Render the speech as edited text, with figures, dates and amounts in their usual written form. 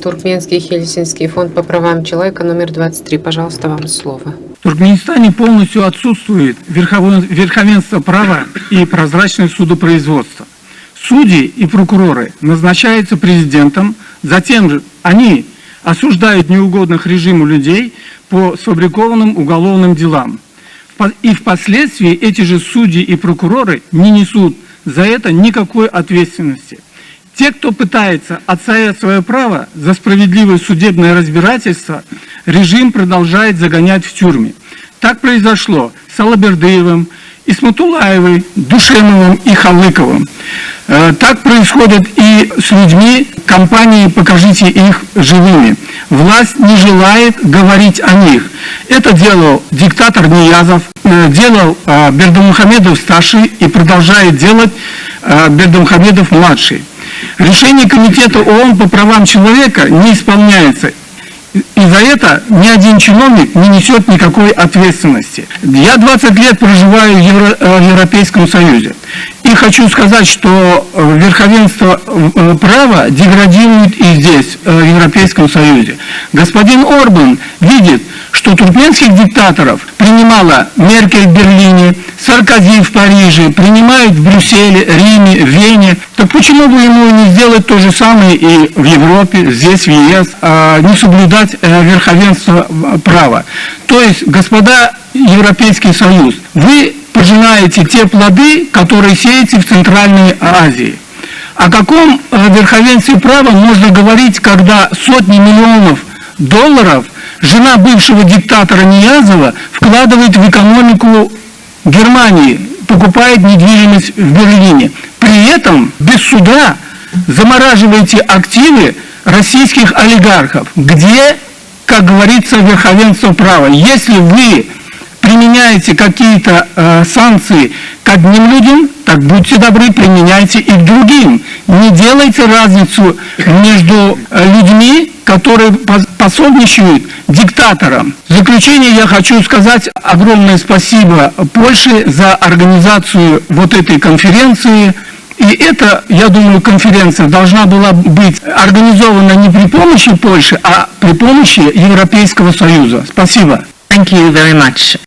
Туркменский Хельсинский фонд по правам человека номер 23. Пожалуйста, вам слово. В Туркменистане полностью отсутствует верховенство права и прозрачность судопроизводства. Судьи и прокуроры назначаются президентом, затем же они осуждают неугодных режиму людей по сфабрикованным уголовным делам. И впоследствии эти же судьи и прокуроры не несут за это никакой ответственности. Те, кто пытается отстоять свое право за справедливое судебное разбирательство, режим продолжает загонять в тюрьмы. Так произошло с Алабердыевым, Исматулаевой, Душемовым и Халыковым. Так происходит и с людьми компании «Покажите их живыми». Власть не желает говорить о них. Это делал диктатор Ниязов, делал Бердымухамедов-старший и продолжает делать Бердымухамедов-младший. Решение Комитета ООН по правам человека не исполняется. И за это ни один чиновник не несет никакой ответственности. Я 20 лет проживаю в Европейском Союзе. И хочу сказать, что верховенство права деградирует и здесь, в Европейском Союзе. Господин Орбан видит, что туркменских диктаторов принимала Меркель в Берлине, Саркози в Париже, принимают в Брюсселе, Риме, Вене. Так почему бы ему не сделать то же самое и в Европе, здесь, в ЕС, не соблюдать верховенство права? То есть, господа Европейский Союз, вы пожинаете те плоды, которые сеете в Центральной Азии. О каком верховенстве права можно говорить, когда сотни миллионов долларов жена бывшего диктатора Ниязова вкладывает в экономику Германии, покупает недвижимость в Берлине. При этом без суда замораживаете активы российских олигархов. Где, как говорится, верховенство права? Если вы применяете какие-то санкции к одним людям, так будьте добры, применяйте и к другим. Не делайте разницу между людьми, которые пособничают диктаторам. В заключение я хочу сказать огромное спасибо Польше за организацию вот этой конференции. И эта, я думаю, конференция должна была быть организована не при помощи Польши, а при помощи Европейского Союза. Спасибо. Thank you very much.